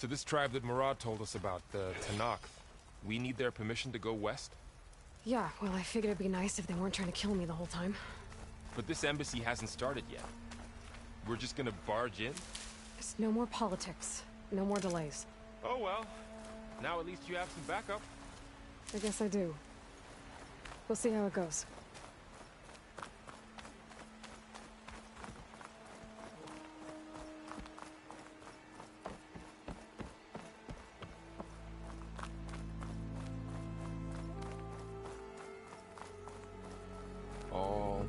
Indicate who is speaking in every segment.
Speaker 1: So this tribe that Murad told us about, the SNODOGZ, we need their permission to go west?
Speaker 2: Yeah, well, I figured it'd be nice if they weren't trying to kill me the whole time.
Speaker 1: But this embassy hasn't started yet. We're just gonna barge in?
Speaker 2: Just no more politics. No more delays.
Speaker 1: Oh well. Now at least you have some backup.
Speaker 2: I guess I do. We'll see how it goes.
Speaker 1: All...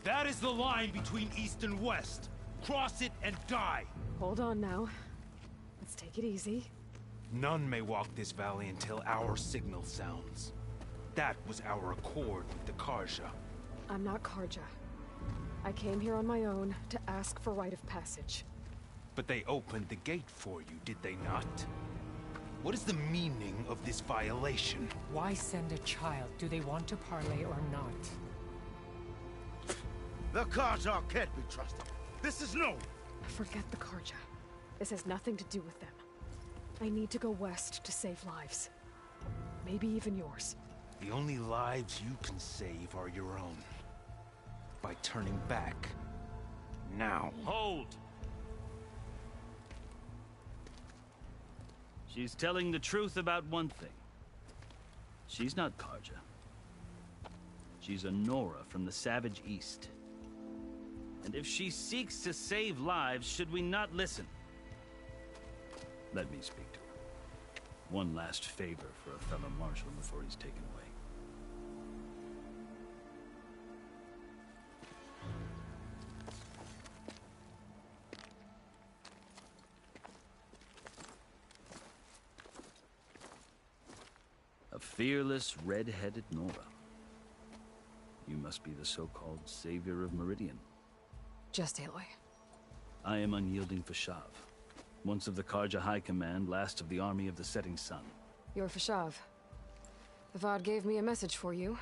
Speaker 3: That is the line between East and West. Cross it and die.
Speaker 2: Hold on now. Let's take it easy.
Speaker 3: None may walk this valley until our signal sounds. That was our accord with the Karja.
Speaker 2: I'm not Karja. I came here on my own to ask for rite of passage.
Speaker 3: But they opened the gate for you, did they not? What is the meaning of this violation?
Speaker 4: Why send a child? Do they want to parley or not?
Speaker 5: The Karja can't be trusted. This is no...
Speaker 2: Forget the Karja. This has nothing to do with them. I need to go west to save lives. Maybe even yours.
Speaker 3: The only lives you can save are your own. By turning back. Now.
Speaker 6: Hold! She's telling the truth about one thing. She's not Karja. She's a Nora from the Savage East. And if she seeks to save lives, should we not listen? Let me speak to her. One last favor for a fellow marshal before he's taken away. A fearless, red-headed Nora. You must be the so-called savior of Meridian.
Speaker 2: Just Aloy.
Speaker 6: I am Unyielding Fashav. Once of the Karja High Command, last of the army of the Setting Sun.
Speaker 2: You're Fashav. The Vod gave me a message for you.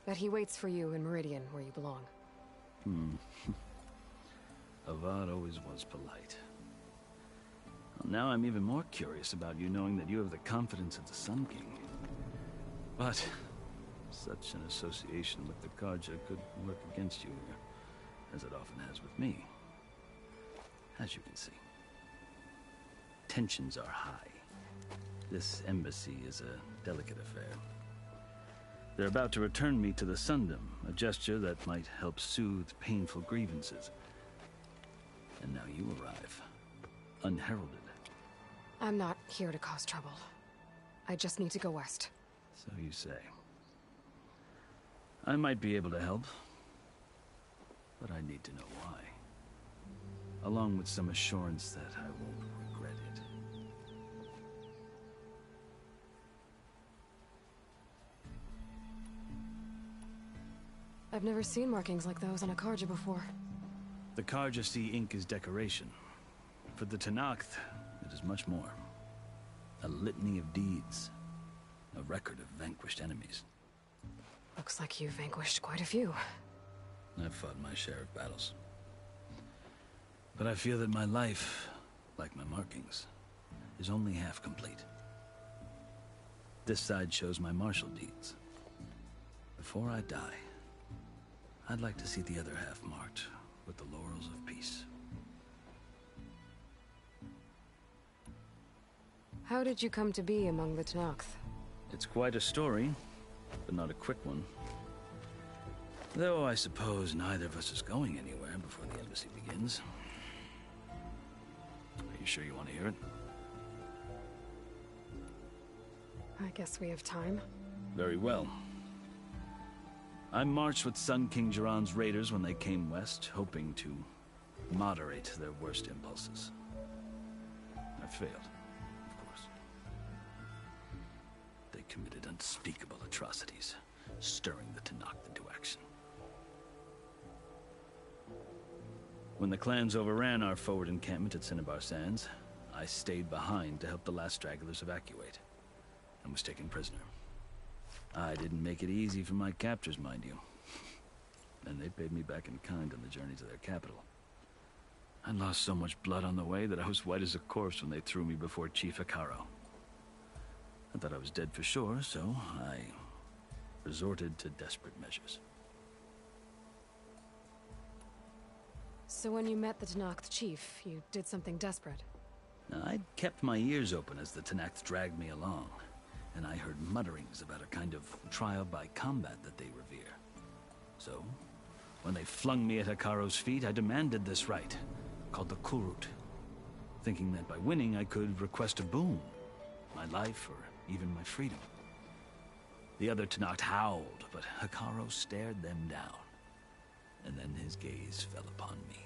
Speaker 2: That he waits for you in Meridian, where you belong.
Speaker 6: Avad always was polite. Well, now I'm even more curious about you knowing that you have the confidence of the Sun King. But, Such an association with the Karja could work against you here, as it often has with me. As you can see, tensions are high. This embassy is a delicate affair. They're about to return me to the Sundom, a gesture that might help soothe painful grievances. And now you arrive, unheralded.
Speaker 2: I'm not here to cause trouble. I just need to go west.
Speaker 6: So you say. I might be able to help, but I need to know why. Along with some assurance that I won't regret it.
Speaker 2: I've never seen markings like those on a Karja before.
Speaker 6: The Karja see ink as decoration. For the Tenakth, it is much more. A litany of deeds. A record of vanquished enemies.
Speaker 2: Looks like you've vanquished quite a few.
Speaker 6: I've fought my share of battles. But I feel that my life, like my markings, is only half complete. This side shows my martial deeds. Before I die, I'd like to see the other half marked with the laurels of peace.
Speaker 2: How did you come to be among the Tenakth?
Speaker 6: It's quite a story, but not a quick one. Though I suppose neither of us is going anywhere before the embassy begins. Are you sure you want to hear it?
Speaker 2: I guess we have time.
Speaker 6: Very well. I marched with Sun King Jiran's raiders when they came west, hoping to moderate their worst impulses. I failed, of course. They committed unspeakable atrocities, stirring the Tenakth into action. When the clans overran our forward encampment at Cinnabar Sands, I stayed behind to help the last stragglers evacuate, and was taken prisoner. I didn't make it easy for my captors, mind you. And they paid me back in kind on the journey to their capital. I lost so much blood on the way that I was white as a corpse when they threw me before Chief Hekaro. I thought I was dead for sure, so I resorted to desperate measures.
Speaker 2: So when you met the Tenakth chief, you did something desperate?
Speaker 6: Now, I'd kept my ears open as the Tenakth dragged me along, and I heard mutterings about a kind of trial by combat that they revere. So, when they flung me at Hekaro's feet, I demanded this right, called the Kulrut, thinking that by winning I could request a boon, my life or even my freedom. The other Tenakth howled, but Hekaro stared them down, and then his gaze fell upon me.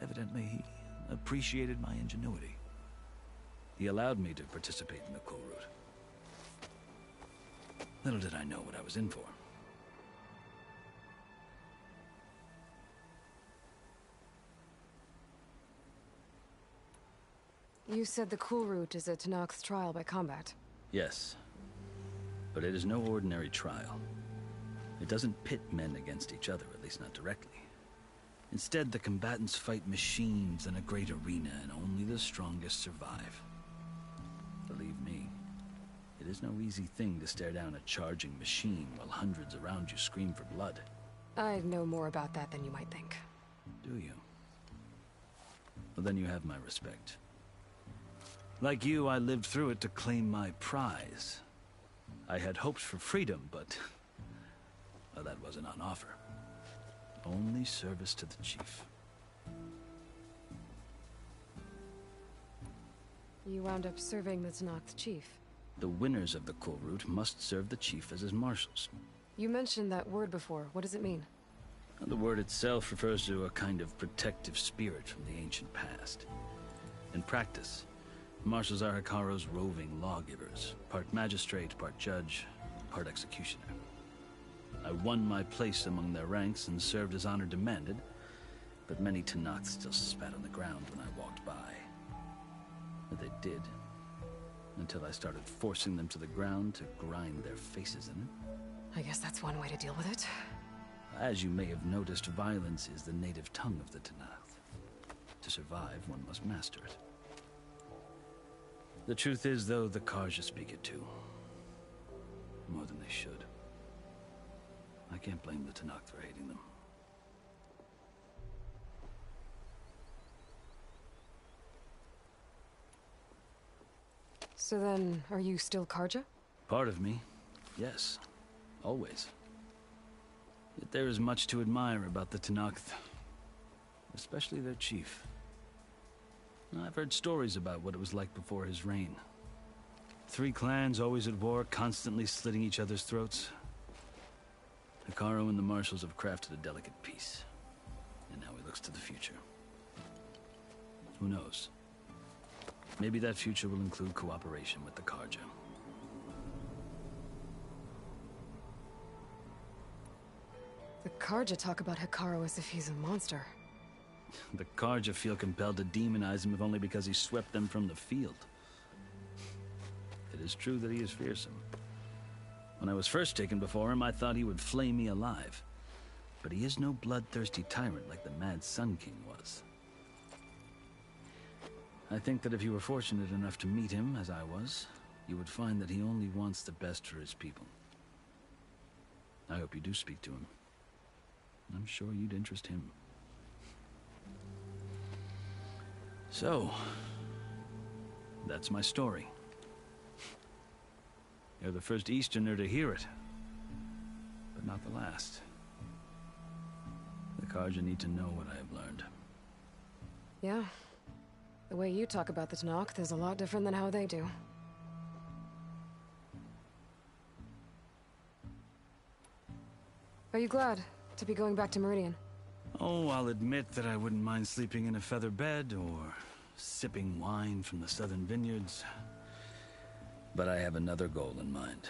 Speaker 6: Evidently, he appreciated my ingenuity. He allowed me to participate in the Kulrut. Little did I know what I was in for.
Speaker 2: You said the Kulrut is a Tenakth trial by combat.
Speaker 6: Yes, but it is no ordinary trial. It doesn't pit men against each other, at least not directly. Instead, the combatants fight machines in a great arena, and only the strongest survive. Believe me, it is no easy thing to stare down a charging machine while hundreds around you scream for blood.
Speaker 2: I know more about that than you might think.
Speaker 6: Do you? Well, then you have my respect. Like you, I lived through it to claim my prize. I had hoped for freedom, but well, that wasn't on offer. Only service to the chief.
Speaker 2: You wound up serving the Tenakth chief.
Speaker 6: The winners of the Kulrut must serve the chief as his marshals.
Speaker 2: You mentioned that word before. What does it mean?
Speaker 6: The word itself refers to a kind of protective spirit from the ancient past. In practice, marshals are Hekaro's roving lawgivers, part magistrate, part judge, part executioner. I won my place among their ranks and served as honor demanded, but many Tenakth still spat on the ground when I walked by. But they did, until I started forcing them to the ground to grind their faces in it.
Speaker 2: I guess that's one way to deal with it.
Speaker 6: As you may have noticed, violence is the native tongue of the Tenakth. To survive, one must master it. The truth is, though, the Karja speak it too. more than they should. I can't blame the Tanakh for hating them.
Speaker 2: So then, are you still Karja?
Speaker 6: Part of me, yes. Always. Yet there is much to admire about the Tanakh, especially their chief. I've heard stories about what it was like before his reign. 3 clans always at war, constantly slitting each other's throats. Hekarro and the Marshals have crafted a delicate peace. And now he looks to the future. Who knows? Maybe that future will include cooperation with the Karja.
Speaker 2: The Karja talk about Hekarro as if he's a monster.
Speaker 6: The Karja feel compelled to demonize him if only because he swept them from the field. It is true that he is fearsome. When I was first taken before him, I thought he would flay me alive. But he is no bloodthirsty tyrant like the Mad Sun King was. I think that if you were fortunate enough to meet him, as I was, you would find that he only wants the best for his people. I hope you do speak to him. I'm sure you'd interest him. So, that's my story. You're the first Easterner to hear it, but not the last. The Karja need to know what I have learned.
Speaker 2: Yeah. The way you talk about the Tanakh is a lot different than how they do. Are you glad to be going back to Meridian?
Speaker 6: Oh, I'll admit that I wouldn't mind sleeping in a feather bed or sipping wine from the southern vineyards. But I have another goal in mind.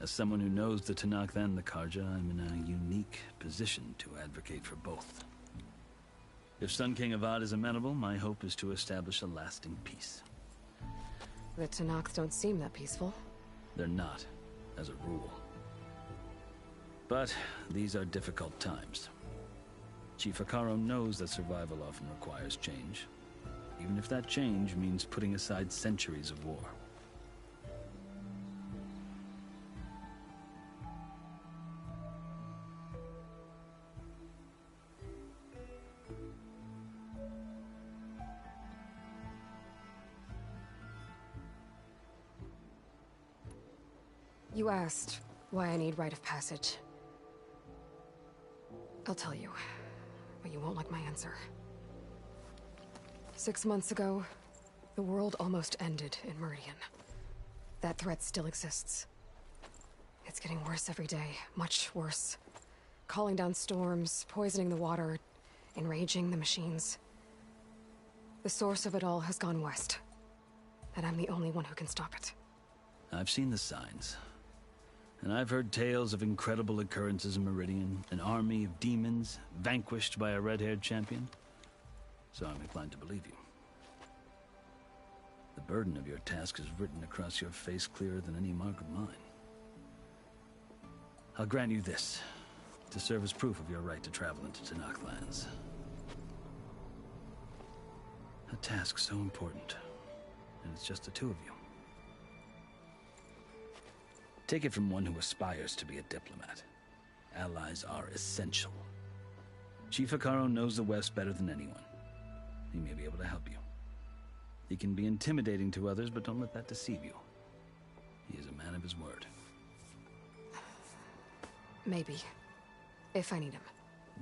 Speaker 6: As someone who knows the Tanakh and the Karja, I'm in a unique position to advocate for both. If Sun King Avad is amenable, my hope is to establish a lasting peace.
Speaker 2: The Tanakh don't seem that peaceful.
Speaker 6: They're not, as a rule. But these are difficult times. Chief Hekarro knows that survival often requires change, even if that change means putting aside centuries of war.
Speaker 2: You asked why I need rite of passage. I'll tell you, but you won't like my answer. 6 months ago, the world almost ended in Meridian. That threat still exists. It's getting worse every day, much worse. Calling down storms, poisoning the water, enraging the machines. The source of it all has gone west, and I'm the only one who can stop it.
Speaker 6: I've seen the signs. And I've heard tales of incredible occurrences in Meridian, an army of demons vanquished by a red-haired champion. So I'm inclined to believe you. The burden of your task is written across your face clearer than any mark of mine. I'll grant you this, to serve as proof of your right to travel into Tanakh lands. A task so important, and it's just the 2 of you. Take it from one who aspires to be a diplomat. Allies are essential. Chief Hekarro knows the West better than anyone. He may be able to help you. He can be intimidating to others, but don't let that deceive you. He is a man of his word.
Speaker 2: Maybe. If I need him.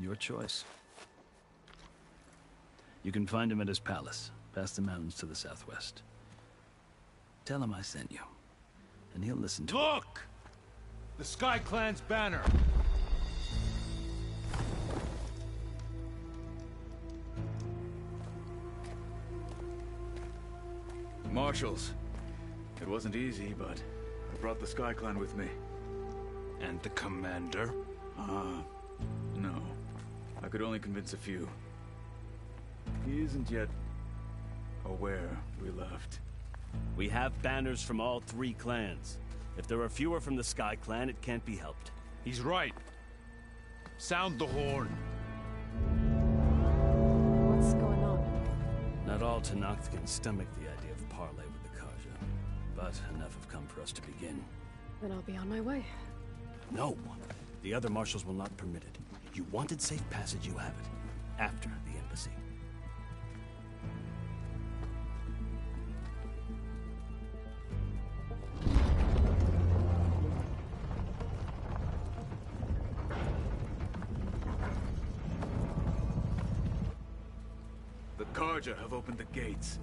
Speaker 6: Your choice. You can find him at his palace, past the mountains to the southwest. Tell him I sent you, and he'll listen to
Speaker 5: Look! The Sky Clan's banner!
Speaker 7: Marshals. It wasn't easy, but I brought the Sky Clan with me.
Speaker 3: And the commander?
Speaker 7: No. I could only convince a few. He isn't yet aware we left.
Speaker 8: We have banners from all 3 clans. If there are fewer from the Sky Clan, it can't be helped.
Speaker 5: He's right. Sound the horn.
Speaker 2: What's going on?
Speaker 6: Not all Tanakh can stomach the idea of parley with the Karja.
Speaker 8: But enough have come for us to begin.
Speaker 2: Then I'll be on my way.
Speaker 8: No! The other marshals will not permit it. You wanted safe passage, you have it. After the embassy.
Speaker 7: The Karja have opened the gates.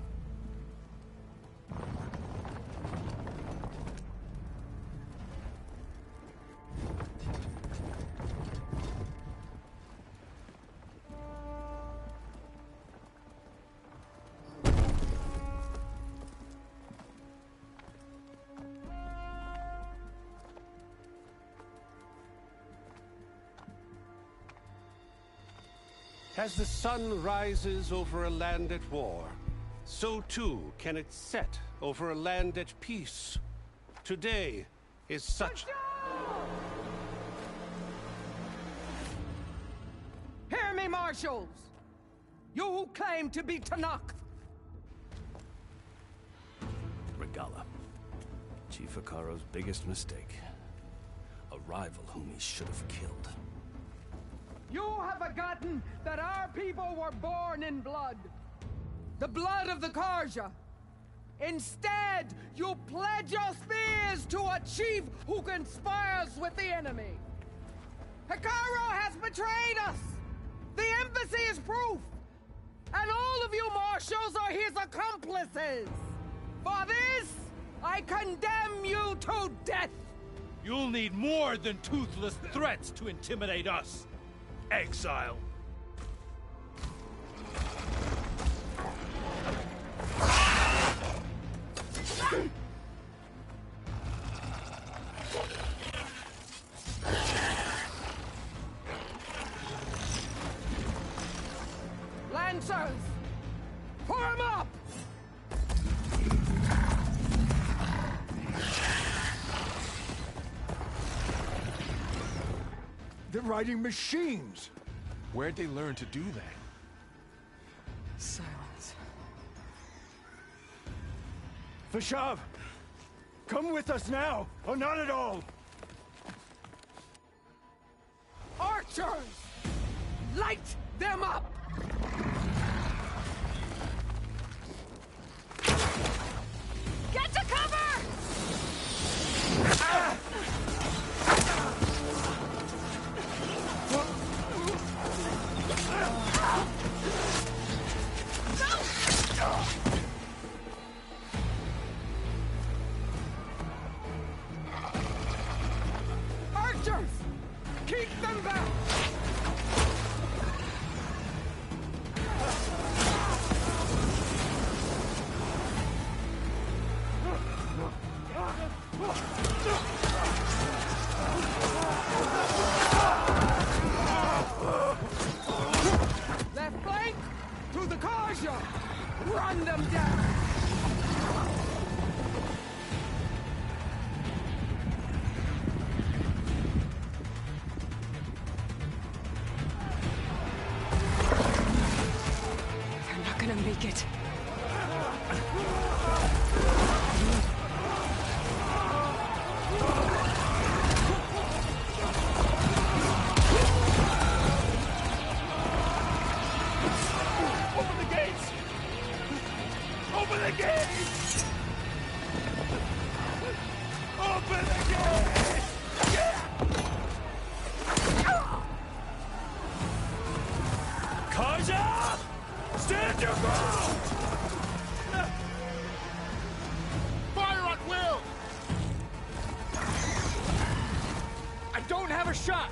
Speaker 9: As the sun rises over a land at war, so too can it set over a land at peace. Today is such...
Speaker 10: Hear me, marshals! You who claim to be Tanakh!
Speaker 8: Regala. Chief Hikaro's biggest mistake. A rival whom he should have killed.
Speaker 10: You have forgotten that our people were born in blood. The blood of the Karja. Instead, you pledge your spears to a chief who conspires with the enemy. Hikaro has betrayed us! The embassy is proof! And all of you marshals are his accomplices! For this, I condemn you to death!
Speaker 5: You'll need more than toothless threats to intimidate us. Exile.
Speaker 10: Lancers! Form up!
Speaker 5: They're riding machines.
Speaker 1: Where'd they learn to do that?
Speaker 2: Silence.
Speaker 5: Vashav, come with us now, or not at all.
Speaker 10: Archers! Light them up! Get to cover! Ah! Archers! Keep them back! Left flank! To the Karja! Run them down!
Speaker 2: They're not gonna make it.
Speaker 5: Open the gates! Open the gates! Open the gates! Karja! Stand your ground! Fire at will! I don't have a shot!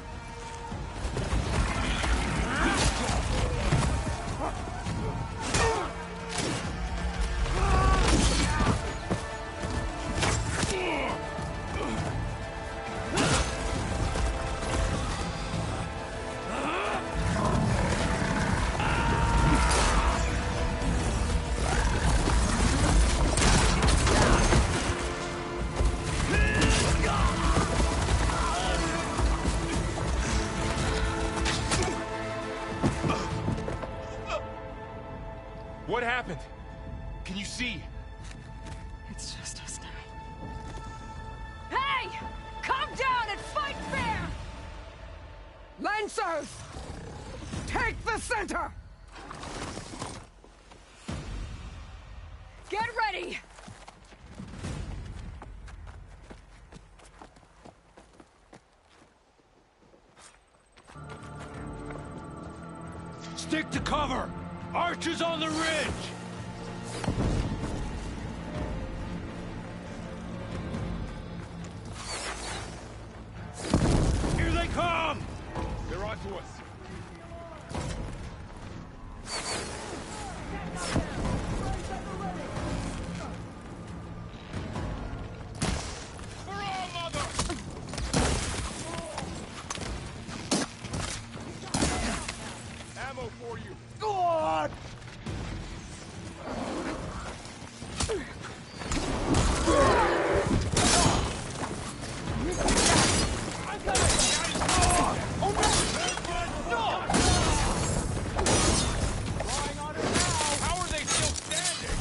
Speaker 10: Lancers! Take the center!
Speaker 2: Get ready!
Speaker 5: Stick to cover! Archers on the ridge! Here they come!
Speaker 1: They're onto us. Ammo for you.
Speaker 5: God!
Speaker 1: How are they still standing?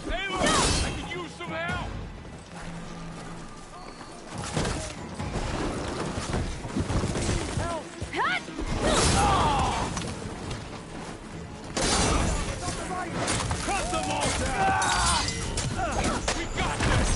Speaker 1: Taylor, I could use some help.
Speaker 5: Cut them all down!
Speaker 1: We got this.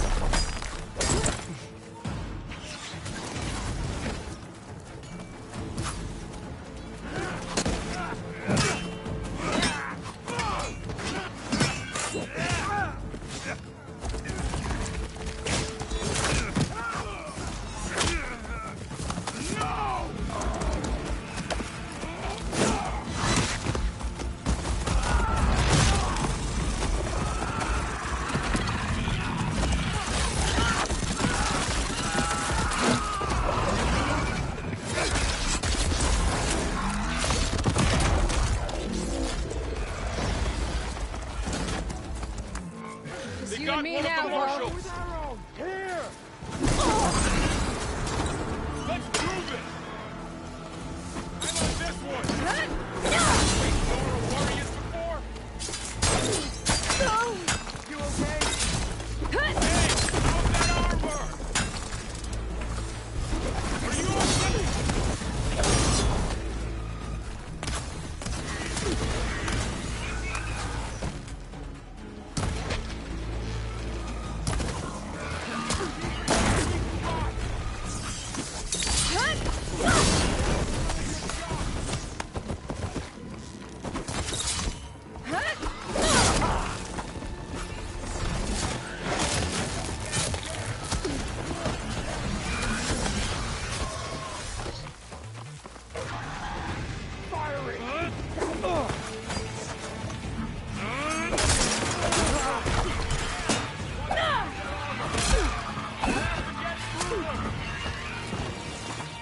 Speaker 1: They
Speaker 2: You
Speaker 1: got
Speaker 2: and me
Speaker 1: one
Speaker 2: now,
Speaker 1: of the
Speaker 2: Bo.
Speaker 1: marshals.
Speaker 5: Here!
Speaker 1: Let's prove it. I'm on this one. Wait, you know what a warrior's before?
Speaker 10: You okay?
Speaker 1: Hey, how's that armor? Are you okay?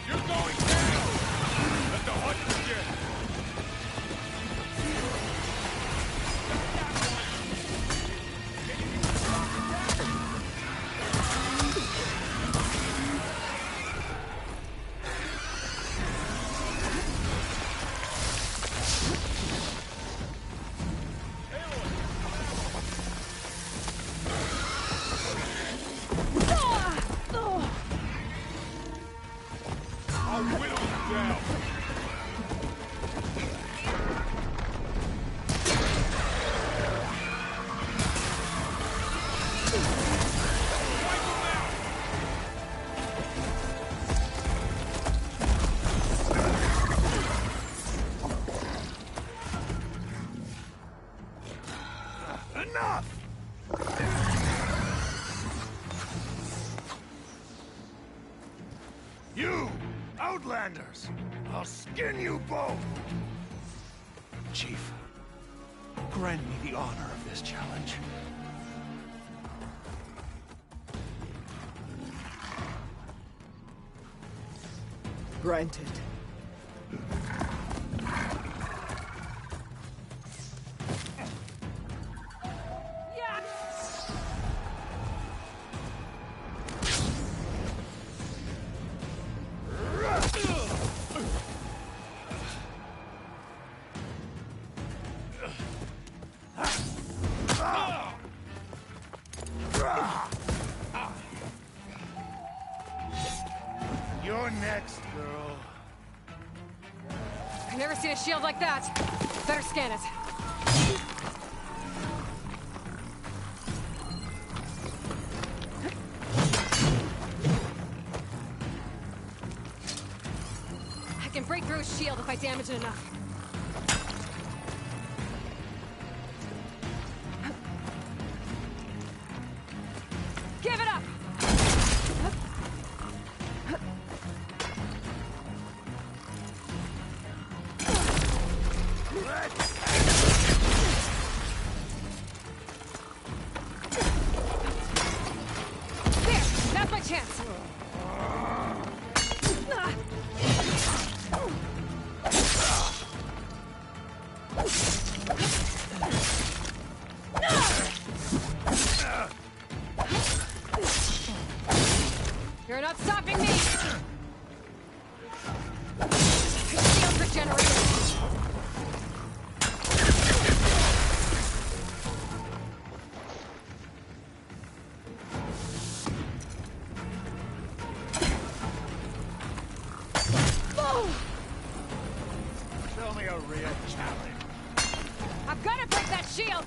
Speaker 1: You're going down. Let the hunt begin. I'll whittle you down. Wipe them out.
Speaker 5: Enough! You! Outlanders! I'll skin you both!
Speaker 3: Chief, grant me the honor of this challenge.
Speaker 10: Granted.
Speaker 1: You're next, girl.
Speaker 2: I've never seen a shield like that. Better scan it. I can break through his shield if I damage it enough. Give it up! There! That's my chance! You're not stopping me! Shield regenerated!
Speaker 1: Show me a real challenge.
Speaker 2: I've got to break that shield!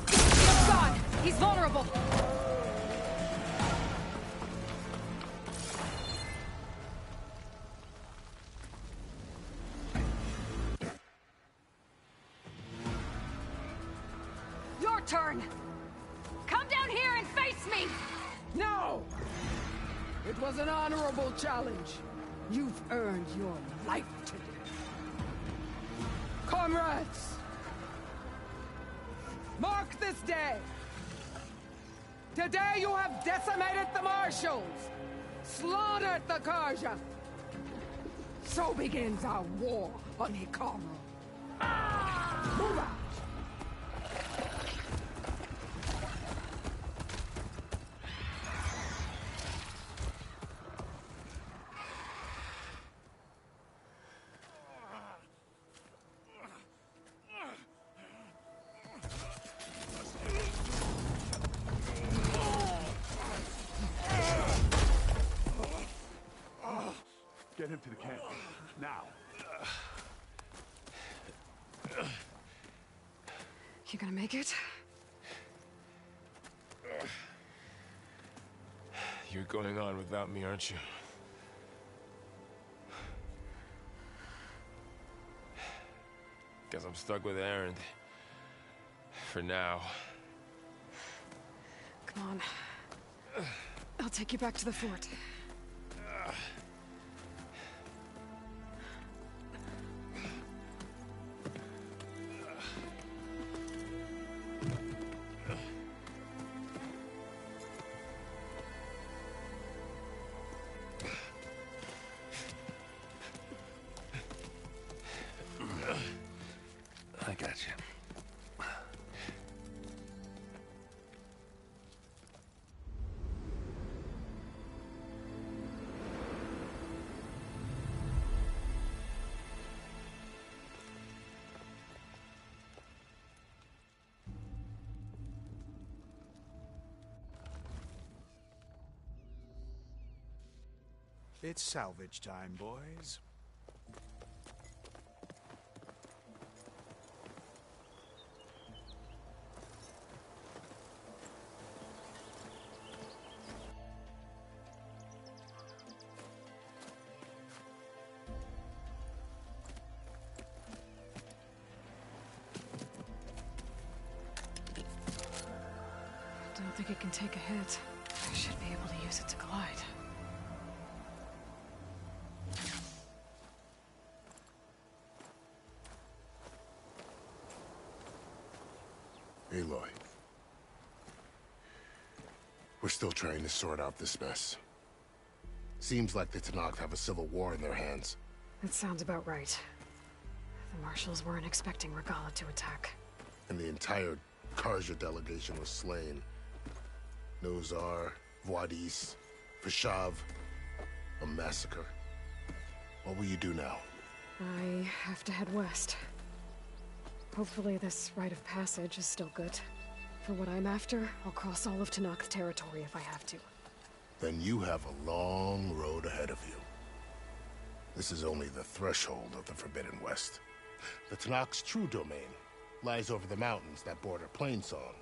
Speaker 2: Shield's gone! He's vulnerable! Your turn! Come down here and face me!
Speaker 10: No! It was an honorable challenge. You've earned your life today. Comrades! Mark this day! Today you have decimated the Marshals! Slaughtered the Karja! So begins our war on Hikaru. Move out!
Speaker 1: Get him to the camp. Now.
Speaker 2: You gonna make it?
Speaker 11: You're going on without me, aren't you? Guess I'm stuck with Erend. For now.
Speaker 2: Come on. I'll take you back to the fort.
Speaker 11: I got you.
Speaker 1: It's salvage time, boys.
Speaker 2: Don't think it can take a hit. I should be able to use it to glide.
Speaker 12: Aloy. We're still trying to sort out this mess. Seems like the SNODOGZ have a civil war in their hands.
Speaker 2: That sounds about right. The Marshals weren't expecting Regalla to attack.
Speaker 12: And the entire Karja delegation was slain. Nozar, Voidis, Vashav. A massacre. What will you do now?
Speaker 2: I have to head west. Hopefully this rite of passage is still good. For what I'm after, I'll cross all of SNODOGZ territory if I have to.
Speaker 12: then you have a long road ahead of you. This is only the threshold of the Forbidden West. The SNODOGZ true domain lies over the mountains that border Plainsong,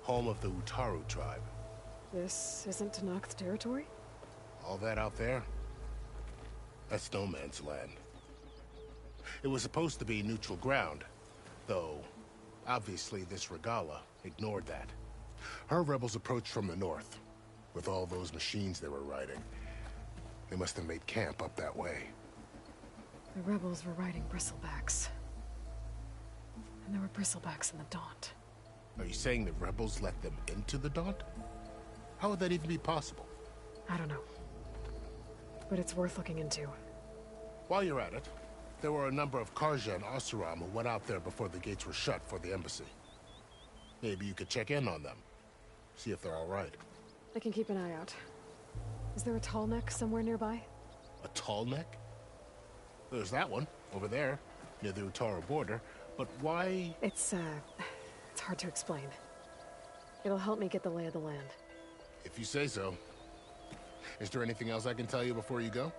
Speaker 12: home of the Utaru tribe.
Speaker 2: This isn't SNODOGZ territory?
Speaker 12: All that out there, that's no man's land. It was supposed to be neutral ground, though obviously this Regalla ignored that. Her rebels approached from the north. With all those machines they were riding, they must have made camp up that way.
Speaker 2: The rebels were riding bristlebacks. And there were bristlebacks in the Daunt.
Speaker 12: Are you saying the rebels let them into the Daunt? How would that even be possible?
Speaker 2: I don't know. But it's worth looking into.
Speaker 12: While you're at it, there were a number of Karja and Oseram who went out there before the gates were shut for the embassy. Maybe you could check in on them. See if they're all right.
Speaker 2: I can keep an eye out. Is there a tall neck somewhere nearby?
Speaker 12: A tall neck? There's that one, over there, near the Utaru border. But why?
Speaker 2: It's hard to explain. It'll help me get the lay of the land.
Speaker 12: If you say so. Is there anything else I can tell you before you go?